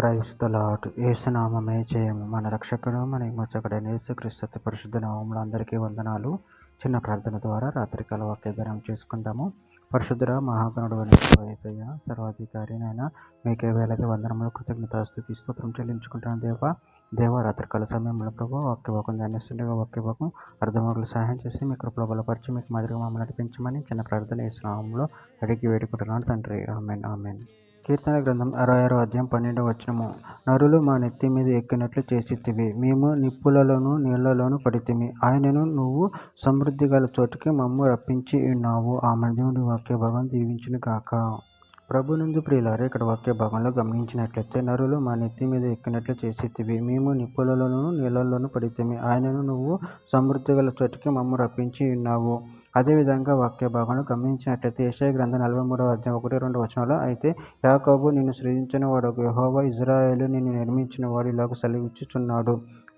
Praise the lord. యేసునామమే జయము. మన రక్షకుడు మన విమోచకుడైన యేసుక్రీస్తు అతి పరిశుద్ధ నామములో అందరికీ వందనాలు. చిన్న ప్రార్థన ద్వారా రాత్రికాల వాక్యధ్యానం చేసుకుందాము. పరిశుద్ధుడ మహాగణుడు యేసయ్య, సర్వాధికారినైనా మీకే వేలకి వందనములు, కృతజ్ఞతాస్తుతి స్తోత్రం చెల్లించుకుంటాను దేవ రాత్రికాల సమయంలో ప్రభు వాక్యభాగం ధ్యానిస్తుండగా వాక్యభాగం అర్థమగులు సహాయం చేసి మీ కృపలో బలపరిచి మీకు మాదిరిగా మమ్మల్ని నడిపించమని చిన్న ప్రార్థన యేసునామములో అడిగి వేడుకుంటున్నాను తండ్రి. Amen amen. కీర్తన గ్రంథం 66 అధ్యాయం 12 వచనము. నరులు మా నెత్తి మీద ఎక్కినట్లు చేసితివి, మేము నిప్పులలోను నీళ్లలోను పడితిమి, ఆయనను నువ్వు సమృద్ధి గల చోటుకి మమ్ము రప్పించి ఉన్నావు. ఆమె దేవుడి వాక్య భాగం దీవించును గాక. ప్రభునందు ప్రియులారా, ఇక్కడ వాక్య భాగంలో గమనించినట్లయితే నరులు మా నెత్తి మీద ఎక్కినట్లు చేసితివి, మేము నిప్పులలోను నీళ్లలోను పడితిమి, ఆయనను నువ్వు సమృద్ధి గల చోటుకి మమ్ము రప్పించి ఉన్నావు. అదేవిధంగా వాక్య భాగంలో గమనించినట్లయితే యెషయా గ్రంథం 43వ అధ్యాయం 1-2 వచనాలు, అయితే యాకోబు నిన్ను సృజించిన వాడు యెహోవా, ఇజ్రాయేలు నిన్ను నిర్మించిన వాడు ఇలాగ సెలవిచ్చుచున్నాడు,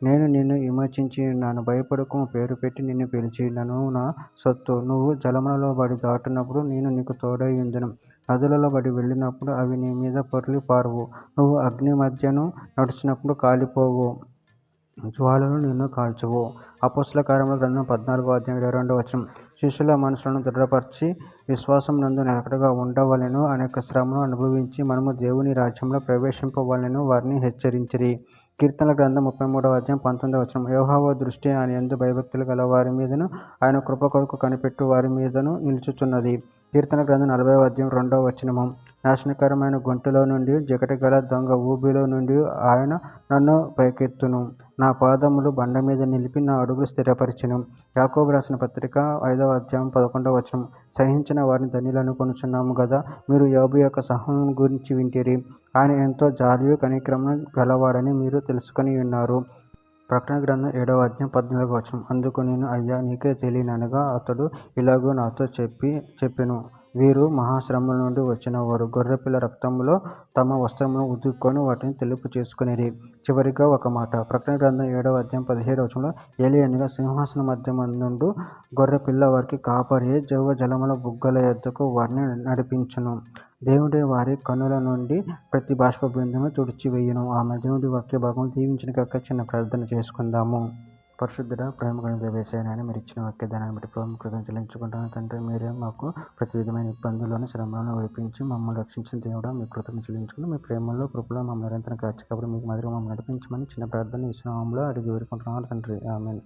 నేను నిన్ను విమోచించి ఉన్నాను, భయపడకము, పేరు పెట్టి నిన్ను పిలిచి నన్ను నా సొత్తు. నువ్వు జలములలో బడి దాటునప్పుడు నేను నీకు తోడై ఉందును, నదులలో బడి వెళ్ళినప్పుడు అవి నీ మీద పొర్లి పారువు, నువ్వు అగ్ని మధ్యను నడిచినప్పుడు కాలిపోవు, జ్వాలలు నిన్ను కాల్చువు. అపోస్తల కార్యముల గ్రంథం 14వ అధ్యాయం 22వ వచనం. శిష్యుల మనసులను దృఢపరిచి విశ్వాసం నందు నిలకడగా ఉండవలెను, అనేక శ్రమను అనుభవించి మనము దేవుని రాజ్యంలో ప్రవేశింపవలెను వారిని హెచ్చరించిరి. కీర్తనల గ్రంథం 33వ అధ్యాయం 19వ వచనం. యెహోవా దృష్టి ఆయన యందు భయభక్తులు గల వారి మీదను ఆయన కృప కొరకు కనిపెట్టు వారి మీదను నిలుచుచున్నది. కీర్తన గ్రంథం 40వ అధ్యాయం 2వ వచనము. నాశనకరమైన గొంతులో నుండి జగటి గల దొంగ ఊబిలో నుండి ఆయన నన్ను పైకెత్తును, నా పాదములు బండ మీద నిలిపి నా అడుగులు స్థిరపరిచెను. యాకోబు రాసిన పత్రిక 5వ అధ్యాయం 11వ వచనం. సహించిన వారిని ధన్యులను కొనుచున్నాము గదా, మీరు యోబు యొక్క సహనం గురించి వింటిరి, ఆయన ఎంతో జాలియు కనికరమును గలవాడని మీరు తెలుసుకొని ఉన్నారు. ప్రకటన గ్రంథం 7వ అధ్యాయం 14వ వచనం. అందుకు నేను, అయ్యా నీకే తెలియననగా అతడు ఇలాగూ నాతో చెప్పెను, వీరు మహాశ్రమల నుండి వచ్చిన వారు గొర్రెపిల్ల రక్తములో తమ వస్త్రములను ఉతుక్కొని వాటిని తెలుపు చేసుకునిరి. చివరిగా ఒక మాట. ప్రకటన గ్రంథం 7వ అధ్యాయం 17వ వచనంలో, ఏలియనగా సింహాసన మధ్యమందుండు గొర్రెపిల్ల వారికి కాపరి జలముల బుగ్గల యొద్దకు వారిని నడిపించును, దేవుడే వారి కన్నుల నుండి ప్రతి బాష్ప బిందును తుడిచివేయును. ఆమె దేవుడి వాక్య భాగం దీవించిన కాక చిన్న ప్రార్థన చేసుకుందాము. పరిశుద్ధుడ ప్రేమ కలిగిన యేసయ్యా, మీరు ఇచ్చిన వాక్యదానాన్ని బట్టి ప్రభు కృతజ్ఞతలు చెల్లించుకుంటాను తండ్రి. మీరే మాకు ప్రతి విధమైన ఇబ్బందులను శ్రమలను విడిపించి మమ్మల్ని రక్షించిన దేవుడా, మీ కృతజ్ఞతలు చెల్లించుకుని మీ ప్రేమలో కృపలో మమ్మల్ని నిరంతరం కాచి కాబట్టి మీకు మాదిరిగా మమ్మల్ని నడిపించమని చిన్న ప్రార్థన యేసు నామములో అడిగి వేడుకుంటున్నాను తండ్రి. ఆమేన్.